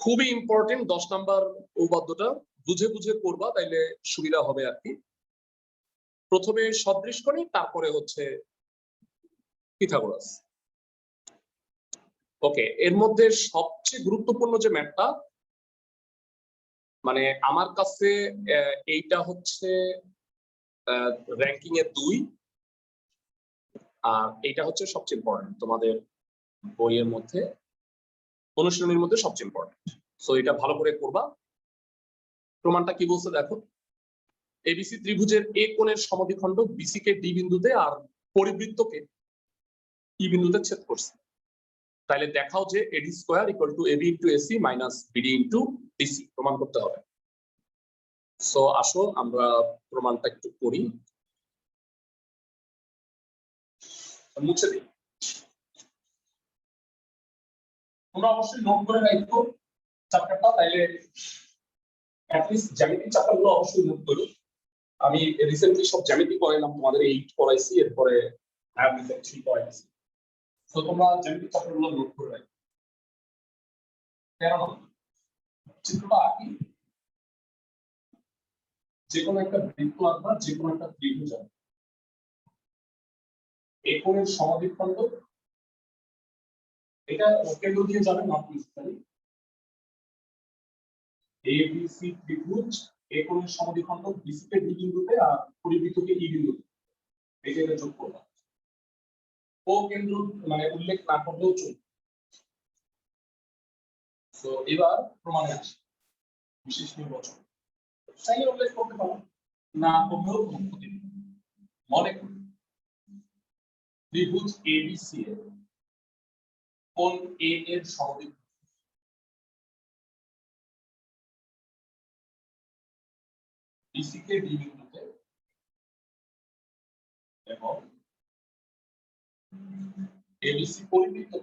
খুবই ইম্পর্টেন্ট 10 নাম্বার উপপাদ্যটা বুঝে বুঝে করবা, তাইলে সুবিধা হবে আর কি। প্রথমে সদৃশ করি, তারপরে হচ্ছে পিথাগোরাস। ওকে, এর মধ্যে সবচেয়ে গুরুত্বপূর্ণ যে ম্যাথটা, মানে আমার কাছে এইটা হচ্ছে র্যাঙ্কিং এর 2, আর এইটা হচ্ছে সবচেয়ে ইম্পর্টেন্ট তোমাদের বইয়ের মধ্যে, অনুশীলনীর মধ্যে সবচেয়ে ইম্পর্টেন্ট। সো এটা ভালো করে করবা। প্রমাণটা কি বলছে দেখো, এবিসি ত্রিভুজের এ কোণের সমদ্বিখণ্ড বিসি কে ডি বিন্দুতে আর পরিবৃত্তকে ই বিন্দুতে ছেদ করছে। তাহলে দেখাও যে AD square equal to AB into AC minus BD into DC, প্রমাণ করতে হবে। সো আসো আমরা প্রমাণটা একটু করি, মুছে দিই। তোমরা অবশ্যই নোট করে রাখো চ্যাপ্টারটা, তাইলে অ্যাটলিস্ট জ্যামিতি চ্যাপ্টারগুলো অবশ্যই নোট করো। আমি রিসেন্টলি সব জ্যামিতি পড়াইলাম, তোমাদের 8 পড়াইছি, এরপরে আই হ্যাভ 3 পড়াইছি। তো তোমরা জ্যামিতি চ্যাপ্টারগুলো নোট করে রাখো। কেন চিত্রটা আঁকি, যে কোনো একটা বৃত্ত আঁকবা, যে কোনো একটা ত্রিভুজ আঁকবা, এই কোণের সমদ্বিখণ্ড, এটা কেন্দ্র দিয়ে যাবে নট নেসেসারি। এবিসি ত্রিভুজ, এই কোণের সমদ্বিখণ্ড বিসি কে ডি বিন্দুতে আর পরিবৃত্তকে ই বিন্দুতে, এই যে যোগ করবা। ও কেন্দ্র মানে উল্লেখ না করলেও চলবে। তো এবার প্রমাণে আসি, বিশেষ নির্বাচন চাইলে উল্লেখ করতে পারো, না করলেও কোনো ক্ষতি নেই। মনে করি ত্রিভুজ এবিসি এর কোণ এ এর সমদ্বিখণ্ড বিসি কে ডি বিন্দুতে এবং এবিসি পরিবৃত্ত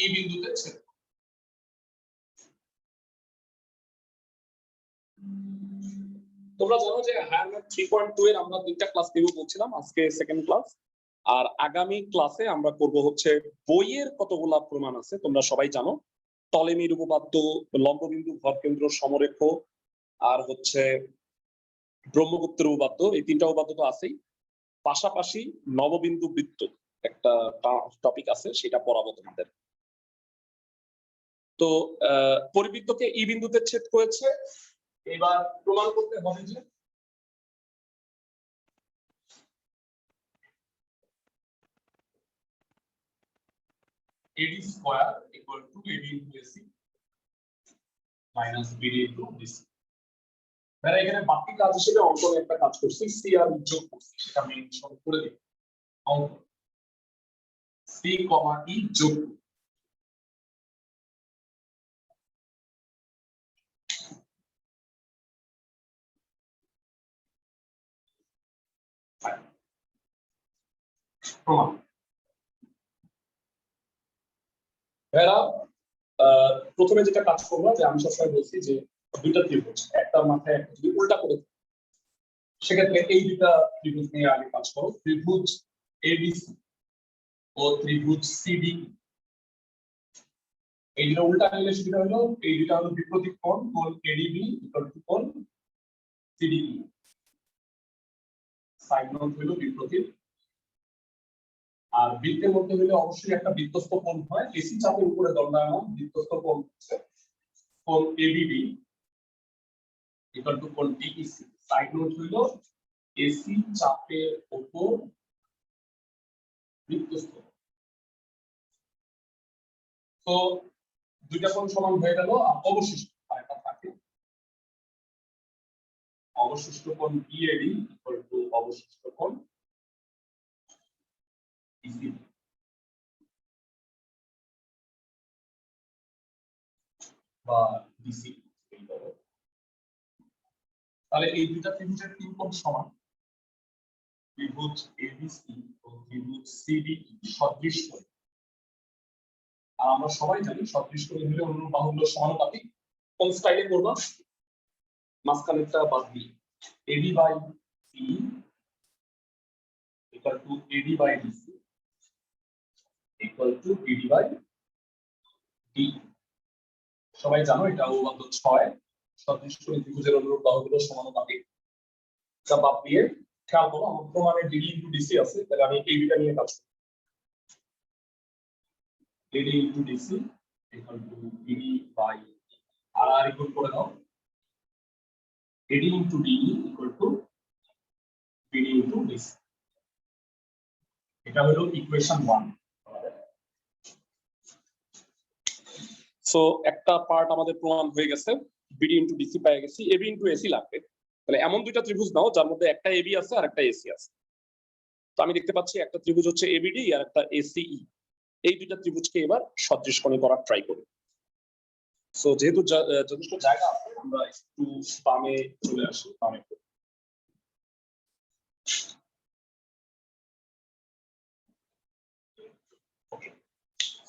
ই বিন্দুতে ছেদ। তোমরা জানো যে হায়ার ম্যাথ 3.2 এর আমরা 2টা ক্লাস দেব বলছিলাম, আজকে সেকেন্ড ক্লাস, আর আগামী ক্লাসে আমরা করব হচ্ছে বইয়ের কতগুলা প্রমাণ আছে তোমরা সবাই জানো, টলেমির উপপাদ্য, লম্ববিন্দু ভরকেন্দ্র সমরেখ, আর হচ্ছে ব্রহ্মগুপ্তের উপপাদ্য, এই 3টা উপপাদ্য তো আছেই, পাশাপাশি নববিন্দু বৃত্ত একটা টপিক আছে, সেটা পড়াবো তোমাদের। তো পরিবৃত্তকে ই বিন্দুতে ছেদ করেছে, এবার প্রমাণ করতে হবে যে AD square equal to AD into AC minus BD into DC। এখানে বাকি কাজ হিসেবে অঙ্কনে একটা কাজ করছি, সি আর যোগ করছি, সেটা মেনশন করে দিই। অঙ্ক সি কমা ই যোগ প্রমাণ। এরা প্রথমে যেটা কাজ করবো যে আমি সবসময় বলছি যে দুইটা ত্রিভুজ একটা মাথায় একটা যদি উল্টা করে সেক্ষেত্রে এই দুইটা ত্রিভুজ নিয়ে আগে কাজ করো। ত্রিভুজ এবিসি ও ত্রিভুজ সিডি এই দুটো উল্টা নিলে সুবিধা হলো এই দুটা হলো বিপরীত কোণ, কোণ এডিবি ইকুয়াল টু কোণ সিডিবি। সাইড নোট হলো বিপরীত। আর বৃত্তের মধ্যে হলে অবশ্যই একটা বৃত্তস্থ কোণ হয়, এসি চাপের উপরে দণ্ডায়মান বৃত্তস্থ কোণ হচ্ছে কোণ এবিবি ইকুয়াল টু কোণ ডিইসি। সাইড নোট হলো এসি চাপের উপর বৃত্তস্থ। তো দুইটা কোণ সমান হয়ে গেল। অবশিষ্ট আরেকটা থাকে, অবশিষ্ট কোণ বিএডি ইকুয়াল টু অবশিষ্ট কোণ ইসি বা ডিসি। তাহলে এই দুইটা ত্রিভুজের তিন কোণ সমান। ত্রিভুজ এবিসি ও ত্রিভুজ সিডিই সদৃশ কোণ। আর আমরা সবাই জানি সদৃশ কোণ হলে অনুরূপ বাহুগুলো সমানুপাতিক। কোন স্টাইলে করব? মাঝখানেরটা বাদ দিয়ে AD by C equal to AD by DC equal to BD by D. সবাই জানো এটা উপপাদ্য 6 সদৃশ কোণ ত্রিভুজের অনুরূপ বাহুগুলো সমানুপাতিক। তা বাদ দিয়ে খেয়াল করো আমার প্রমাণে ডিডি ইনটু ডিসি আছে, তাহলে আমি এই দুইটা নিয়ে কাজ করব। DD into DC equal to BD by R আর ইকুয়াল করে দাও AD into DE equal to BD into DC. এটা হলো ইকুয়েশন 1। সো একটা পার্ট আমাদের প্রমাণ হয়ে গেছে, বিডি ইনটু ডিসি পেয়ে গেছি, এবি ইনটু এসি লাগবে। তাহলে এমন দুইটা ত্রিভুজ নাও যার মধ্যে একটা এবি আছে আর একটা এসি আছে। তো আমি দেখতে পাচ্ছি একটা ত্রিভুজ হচ্ছে এবিডি আর একটা এসিই। এই দুইটা ত্রিভুজকে এবার সদৃশ কোণে করার ট্রাই করি। সো যেহেতু যথেষ্ট জায়গা আছে আমরা একটু বামে চলে আসি। বামে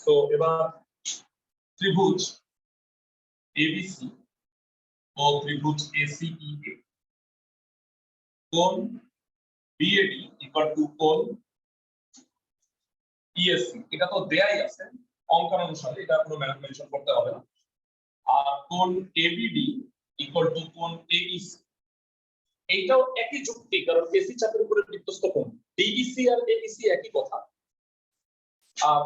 তো এবার ত্রিভুজ এবিসি ও ত্রিভুজ এসিই এ কোণ বিএডি ইকুয়াল টু কোণ ইএসসি। এটা তো দেয়াই আছে অঙ্কন অনুসারে, এটা কোনো মেনশন করতে হবে না। আর কোণ এবিডি ইকুয়াল টু কোণ এইসি, এইটাও একই যুক্তি, কারণ এসি চাপের উপরে বৃত্তস্থ কোণ। ডিইসি আর এইসি একই কথা। আর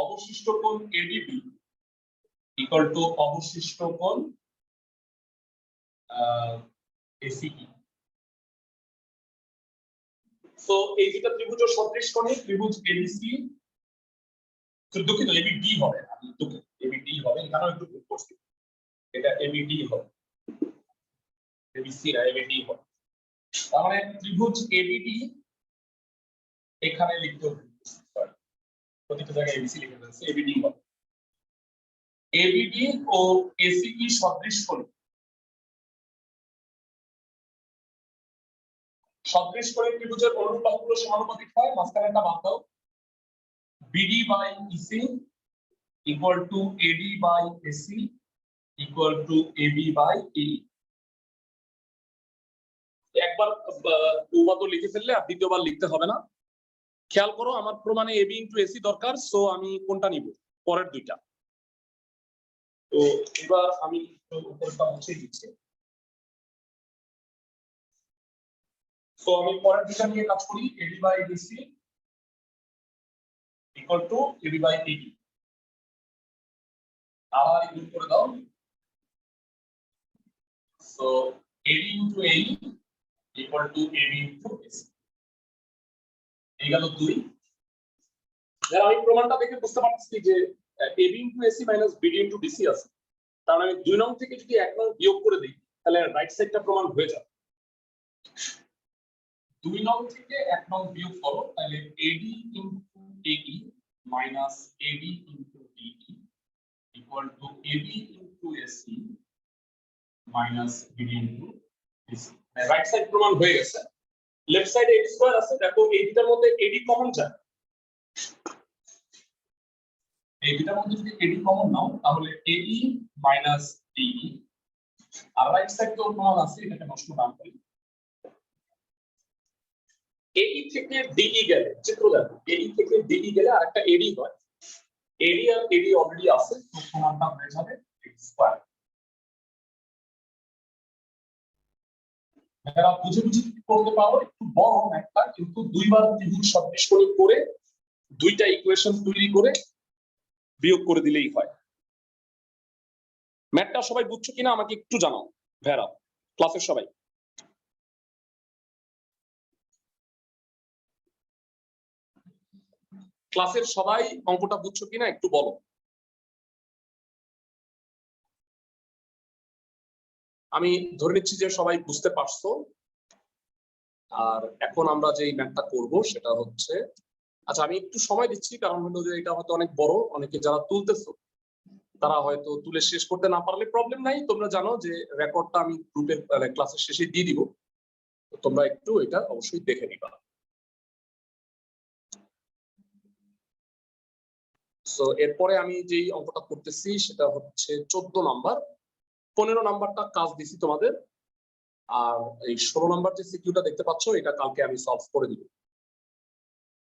অবশিষ্ট কোণ এডিবি ইকুয়াল টু অবশিষ্ট কোণ এসিই। সো এই দুটো ত্রিভুজ সদৃশ কোণে ত্রিভুজ এবিসি, দুঃখিত এবিডি হবে, আমি দুঃখিত এবিডি হবে, এখানেও একটু ভুল করছি, এটা এবিডি হবে, এবিসি না এবিডি হবে। তার মানে ত্রিভুজ এবিডি এখানে লিখতে হবে, সরি প্রতিটা জায়গায় এবিসি লিখে দিয়েছে, এবিডি হবে। এবিডি ও এসিই সদৃশ কোণ। সদৃশ কোণের ত্রিভুজের অনুরূপ বাহুগুলো সমানুপাতিক হয়, মাঝখানেরটা বাদ দাও। BD by EC equal to AD by AC equal to AB by E. একবার উপপাদ্য লিখে ফেললে আর দ্বিতীয়বার লিখতে হবে না। খেয়াল করো আমার প্রমাণে এবি ইনটু এসি দরকার, সো আমি কোনটা নিব? পরের দুইটা। তো এবার আমি উপরটা মুছেই দিচ্ছি। সো আমি পরের দুইটা নিয়ে কাজ করি, AD by DC equal to AB by AD. আর ইকুয়াল করে দাও। সো এডি ইনটু এই equal to AB into AC. এই গেল 2। যারা আমি প্রমাণটা দেখে বুঝতে পারছি যে AB into AC minus BD into DC আছে, তার মানে 2 নং থেকে যদি 1 নং বিয়োগ করে দিই তাহলে রাইট সাইডটা প্রমাণ হয়ে যাবে। 2 নং থেকে 1 নং বিয়োগ করো তাহলে AD into AE minus AD into DE equal to AB into AC minus BD into AC right side প্রমাণ হয়ে গেছে লেফট সাইডে AD স্কয়ার আছে দেখো এই দুটার মধ্যে AD কমন যায় এই দুটার মধ্যে যদি AD কমন নাও তাহলে AE minus DE আর রাইট সাইড তো প্রমাণ আছে এটাকে নষ্ট না করি AE থেকে DE গেলে চিত্র দেখো AE থেকে DE গেলে আরেকটা AD হয় AD আর AD অলরেডি আছে তো সমানটা হয়ে যাবে x স্কয়ার এরা বুঝে বুঝে করতে পারো একটু বড় একটা কিন্তু দুইবার ত্রিভুজ সদৃশকোণী করে দুইটা ইকুয়েশন তৈরি করে বিয়োগ করে দিলেই হয় ম্যাথটা সবাই বুঝছো কিনা আমাকে একটু জানাও ভেরা ক্লাসের সবাই ক্লাসের সবাই অঙ্কটা বুঝছো কিনা একটু বলো আমি ধরে নিচ্ছি যে সবাই বুঝতে পারছো আর এখন আমরা যে ম্যাথটা করব সেটা হচ্ছে আচ্ছা আমি একটু সময় দিচ্ছি কারণ হলো যে এটা হয়তো অনেক বড় অনেকে যারা তুলতেছো তারা হয়তো তুলে শেষ করতে না পারলে প্রবলেম নাই তোমরা জানো যে রেকর্ডটা আমি গ্রুপের ক্লাসের শেষে দিয়ে দিব তোমরা একটু এটা অবশ্যই দেখে নিবা সো এরপরে আমি যেই অঙ্কটা করতেছি সেটা হচ্ছে 14 নাম্বার 15 নাম্বারটা কাজ দিছি তোমাদের আর এই 16 নাম্বার যে সিকিউটা দেখতে পাচ্ছ এটা কালকে আমি সলভ করে দিব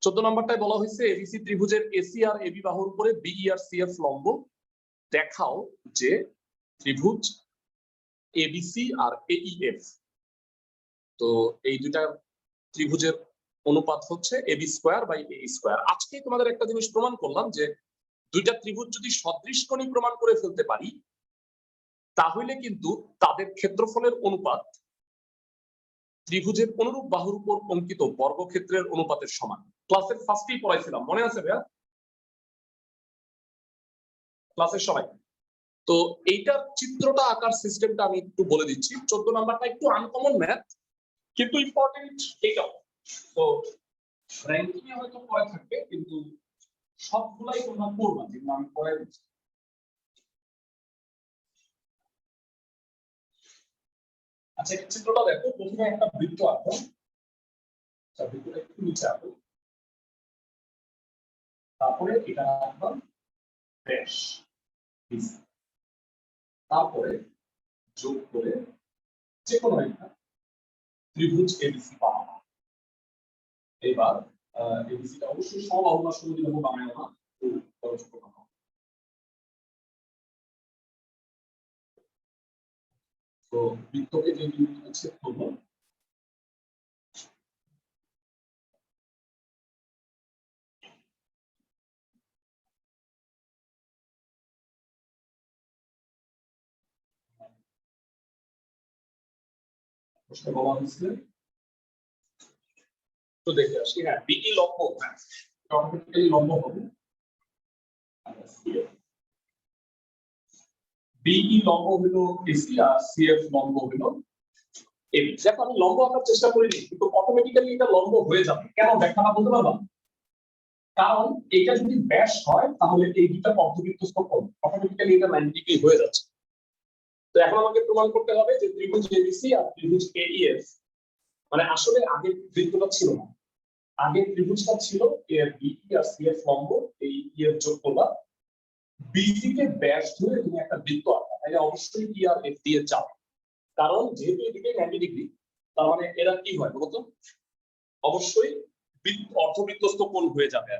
14 নাম্বারটায় বলা হয়েছে এবিসি ত্রিভুজের এসি আর এবি বাহুর উপরে বিই আর সিএফ লম্ব দেখাও যে ত্রিভুজ এবিসি আর এইএফ তো এই দুইটা ত্রিভুজের অনুপাত হচ্ছে AB square by A square আজকে তোমাদের একটা জিনিস প্রমাণ করলাম যে দুইটা ত্রিভুজ যদি সদৃশকোণী প্রমাণ করে ফেলতে পারি তাহলে কিন্তু তাদের ক্ষেত্রফলের অনুপাত ত্রিভুজের অনুরূপ বাহুর উপর অঙ্কিত বর্গক্ষেত্রের অনুপাতের সমান ক্লাসের ফার্স্টেই পড়াইছিলাম মনে আছে ভাইয়া ক্লাসের সবাই তো এইটার চিত্রটা আঁকার সিস্টেমটা আমি একটু বলে দিচ্ছি 14 নাম্বারটা একটু আনকমন ম্যাথ কিন্তু ইম্পর্টেন্ট এটাও তো র্যাঙ্কিং এ হয়তো পড়ে থাকবে কিন্তু সবগুলাই তোমরা পড়বা যেগুলো আমি পড়ে দিচ্ছি আচ্ছা এই চিত্রটা দেখো প্রথমে একটা বৃত্ত আঁকো আচ্ছা বৃত্তটা একটু নিচে আঁকো তারপরে এটা আঁকবা ব্যাস তারপরে যোগ করে যে কোনো একটা ত্রিভুজ এবিসি বানাবো এবার এবিসিটা অবশ্যই সমবাহু বা সমদ্বিবাহু বানায় না ছোট বানাবো তো বৃত্তকে যে বিন্দুতে ছেদ করবো প্রশ্নে বলা হয়েছে তো দেখে আসি হ্যাঁ বিই লম্ব অটোমেটিক্যালি লম্ব হবে বিই লম্ব হলো এসি আর সিএফ লম্ব হলো এবি দেখো আমি লম্ব আঁকার চেষ্টা করিনি কিন্তু অটোমেটিক্যালি এটা লম্ব হয়ে যাবে কেন ব্যাখ্যাটা বলতে পারবা কারণ এটা যদি ব্যাস হয় তাহলে এই দুটো অর্ধবৃত্তস্থ কোণ অটোমেটিক্যালি এটা 90 ডিগ্রি হয়ে যাচ্ছে তো এখন আমাকে প্রমাণ করতে হবে যে ত্রিভুজ এবিসি আর ত্রিভুজ এইএফ মানে আসলে আগে বৃত্তটা ছিল না আগে ত্রিভুজটা ছিল এর বিই আর সিএফ লম্ব এই এর যোগ করবা বিসি কে ব্যাস ধরে তুমি একটা বৃত্ত আঁকা তাহলে অবশ্যই ই আর এফ দিয়ে যাবে কারণ যেহেতু এদিকে 90 ডিগ্রি তার মানে এরা কি হয় বলতো অবশ্যই অর্ধবৃত্তস্থ কোণ হয়ে যাবে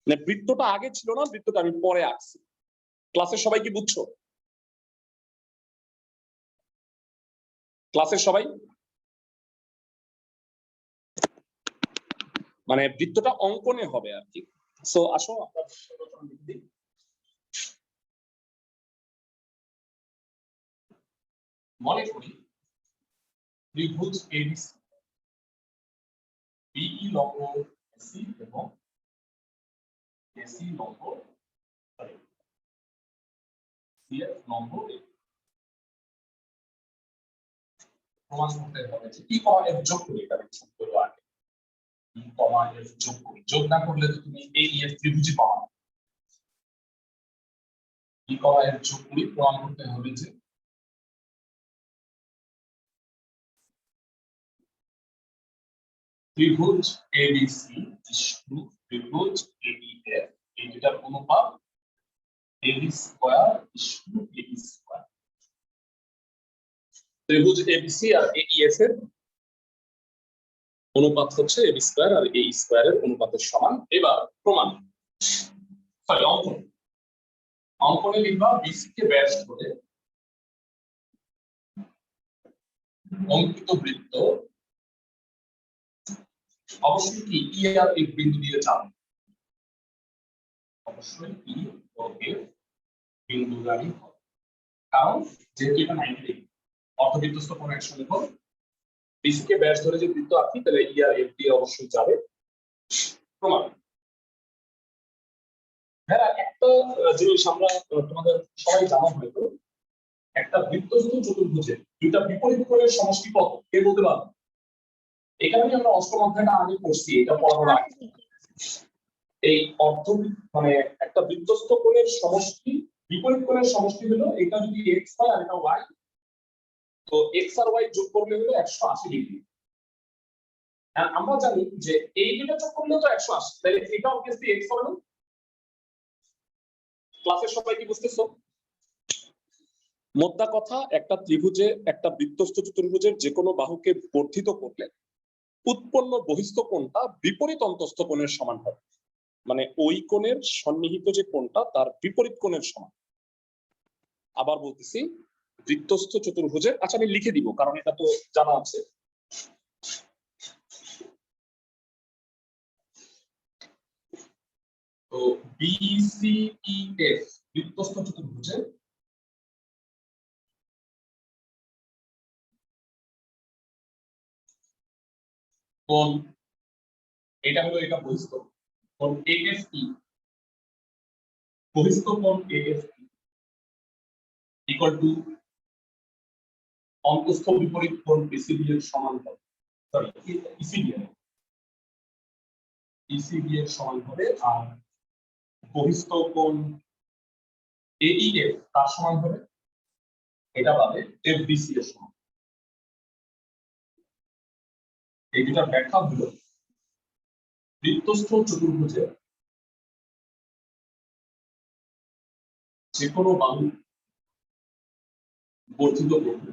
মানে বৃত্তটা আগে ছিল না বৃত্তটা আমি পরে আঁকছি ক্লাসের সবাই কি বুঝছো ক্লাসের সবাই মানে বৃত্তটা অঙ্কনে হবে আর কি সো আসো আমরা মনে করি ত্রিভুজ এবিসি বিই লম্ব এসি এবং এসি লম্ব সিএফ লম্ব প্রমাণ করতে হবে যে ই কমা এফ যোগ করি, এটা যোগ করো আগে, ই কমা এফ যোগ করি, যোগ না করলে তো তুমি এ ই এফ ত্রিভুজই পাওয়া না। ই কমা এফ যোগ করি, প্রমাণ করতে হবে যে ত্রিভুজ এবিসি ইস্টু ত্রিভুজ এডিএফ, এই দুটার অনুপাত AB square is to AB square. ত্রিভুজ এবিসি আর এইএফ এর অনুপাত হচ্ছে এবি স্কয়ার আর এই স্কয়ারের অনুপাতের সমান। এবার প্রমাণ, সরি অঙ্কন, অঙ্কনে লিখবা বিসি কে ব্যাস ধরে অঙ্কিত বৃত্ত অবশ্যই কি ই আর এফ বিন্দু দিয়ে যাবে, অবশ্যই ই ও এফ বিন্দু দ্বারাই হবে, কারণ যেহেতু এটা 90 ডিগ্রি অর্ধবৃত্তস্থ কোণ একসঙ্গে হবে, বিসি কে ব্যাস ধরে যে বৃত্ত আঁকি তাহলে ই আর এফ দিয়ে অবশ্যই যাবে। প্রমাণ। হ্যাঁ, একটা জিনিস আমরা তোমাদের সবাই জানা হয়তো, একটা বৃত্তস্থ চতুর্ভুজে দুইটা বিপরীত কোণের সমষ্টি কত কে বলতে পারবে? এখানে আমরা অষ্টম অধ্যায়টা আগে পড়ছি, এটা পড়ানোর আগে এই মানে একটা বৃত্তস্থ কোণের সমষ্টি বিপরীত কোণের সমষ্টি হলো, এটা যদি এক্স হয় আর এটা ওয়াই, তো এক্স আর ওয়াই যোগ করলে হলো 180 ডিগ্রি। আর আমরা জানি যে এই দুটো যোগ করলে তো 180, তাহলে এটা অবভিয়াসলি এক্স হবে না। ক্লাসের সবাই কি বুঝতেছো? মোদ্দা কথা, একটা ত্রিভুজে একটা বৃত্তস্থ চতুর্ভুজের যে কোনো বাহুকে বর্ধিত করলে উৎপন্ন বহিস্থ কোণটা বিপরীত অন্তস্থ কোণের সমান হবে, মানে ওই কোণের সন্নিহিত যে কোণটা তার বিপরীত কোণের সমান। আবার বলতেছি, বৃত্তস্থ চতুর্ভুজের, আচ্ছা আমি লিখে দিব কারণ এটা তো জানা আছে। তো বিসিইএফ বৃত্তস্থ চতুর্ভুজের কোণ, এটা হলো এটা বহিস্থ কোণ এএফই, বহিস্থ কোণ এএফই ইকুয়াল টু অন্তস্থ বিপরীত কোণ বিসিবি এর সমান হবে, সরি ইসিবি এর, ইসিবি এর সমান হবে, আর বহিস্থ কোণ এইএফ তার সমান হবে, এটা পাবে এফবিসি এর সমান। এই দুটার ব্যাখ্যা হলো বৃত্তস্থ চতুর্ভুজে যে কোনো বাহু বর্ধিত করলে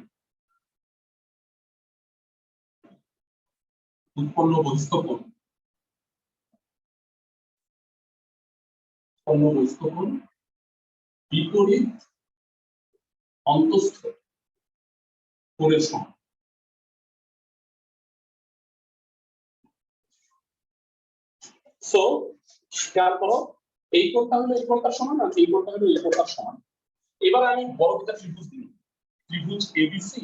উৎপন্ন বহিস্থ কোণ, বিপরীত অন্তস্থ কোণের সমান। সো খেয়াল করো, এই কোণটা হলো এই কোণটার সমান আর এই কোণটা হলো এই কোণটার সমান। এবার আমি বড় দুটা ত্রিভুজ দিই, ত্রিভুজ এবিসি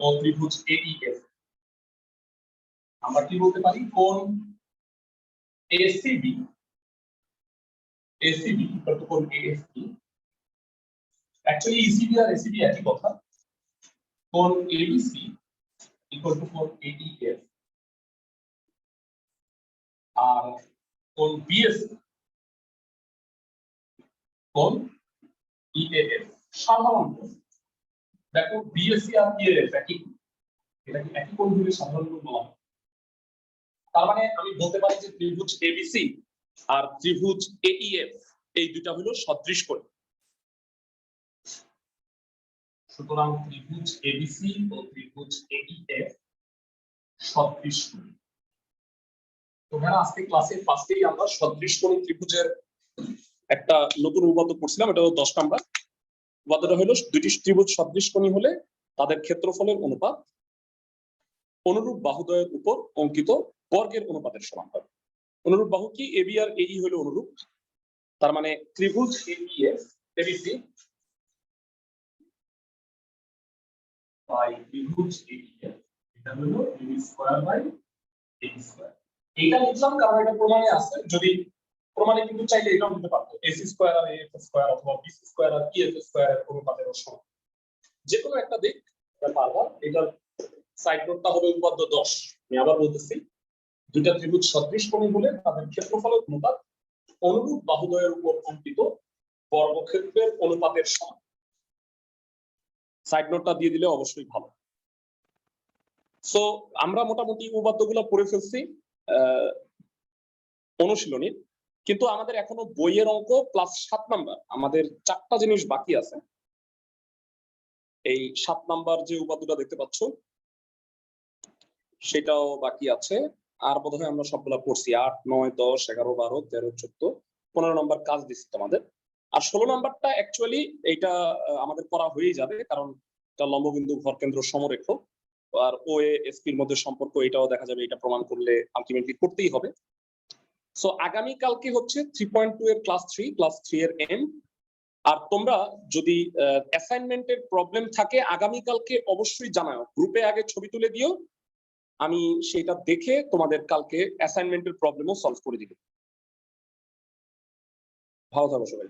ও ত্রিভুজ এইএফ। আমরা কি বলতে পারি, কোণ এসিবি ইকুয়াল টু কোণ এএফবি, অ্যাকচুয়ালি ইসিবি আর এসিবি একই কথা। কোণ এবিসি ইকুয়াল টু কোণ এইএফ, আর কোণ বিএসি কোণ ইএএফ। সাধারণত দেখো বিএসি আর ইএএফ একই, এটা কি একই কোণ বলে সাধারণত বলা হয়। তার মানে আমি বলতে পারি যে ত্রিভুজ এবিসি আর ত্রিভুজ এইএফ এই দুটা হলো সদৃশ কোণ। সুতরাং ত্রিভুজ এবিসি ও ত্রিভুজ এইএফ সদৃশ কোণ। তোমরা আজকে ক্লাসে ফার্স্টেই আমরা সদৃশ কোণ ত্রিভুজের একটা নতুন উপপাদ্য পড়ছিলাম, এটা হলো 10 নাম্বার উপপাদ্যটা হলো দুটি ত্রিভুজ সদৃশ কোণী হলে তাদের ক্ষেত্রফলের অনুপাত অনুরূপ বাহুদ্বয়ের উপর অঙ্কিত বর্গের অনুপাতের সমান হবে। অনুরূপ বাহু কি, এবি আর এই হলো অনুরূপ, তার মানে ত্রিভুজ এইএফ এবিসি বাই ত্রিভুজ এইএফ, এটা হলো এবি স্কয়ার বাই এই স্কয়ার। এটা লিখলাম কারণ এটা প্রমাণে আছে, যদি প্রমাণে কিন্তু চাইলে এটাও দিতে পারতো, এসি স্কয়ার আর এএফ স্কয়ার অথবা বিসি স্কয়ার আর ইএফ স্কয়ার এর অনুপাতের সমান, যে কোনো একটা দিক পারবা। এটার সাইড নোটটা হবে উপপাদ্য 10। আমি আবার বলতেছি, দুইটা ত্রিভুজ সদৃশ কোণ হলে তাদের ক্ষেত্রফলের অনুপাত অনুরূপ বাহুদ্বয়ের উপর অঙ্কিত বর্গক্ষেত্রের অনুপাতের সমান। সাইড নোটটা দিয়ে দিলে অবশ্যই ভালো। সো আমরা মোটামুটি উপপাদ্যগুলো পড়ে ফেলছি অনুশীলনী, কিন্তু আমাদের এখনো বইয়ের অঙ্ক প্লাস 7 নাম্বার, আমাদের 4টা জিনিস বাকি আছে। এই 7 নাম্বার যে উপাত্তটা দেখতে পাচ্ছ সেটাও বাকি আছে। আর বোধহয় আমরা সবগুলা পড়ছি, 8, 9, 10, 11, 12, 13, 14, 15 নাম্বার কাজ দিচ্ছি তোমাদের। আর 16 নাম্বারটা অ্যাকচুয়ালি এইটা আমাদের করা হয়েই যাবে, কারণ এটা লম্ববিন্দু ভরকেন্দ্র সমরেখ আর ও এ এসপির মধ্যে সম্পর্ক, এটাও দেখা যাবে, এটা প্রমাণ করলে আলটিমেটলি করতেই হবে। সো আগামী কালকে হচ্ছে 3.2 এর ক্লাস 3, ক্লাস 3 এর এম। আর তোমরা যদি অ্যাসাইনমেন্টের প্রবলেম থাকে আগামী কালকে অবশ্যই জানাও, গ্রুপে আগে ছবি তুলে দিও, আমি সেটা দেখে তোমাদের কালকে অ্যাসাইনমেন্টের প্রবলেমও সলভ করে দিব। ভালো থাকো সবাই।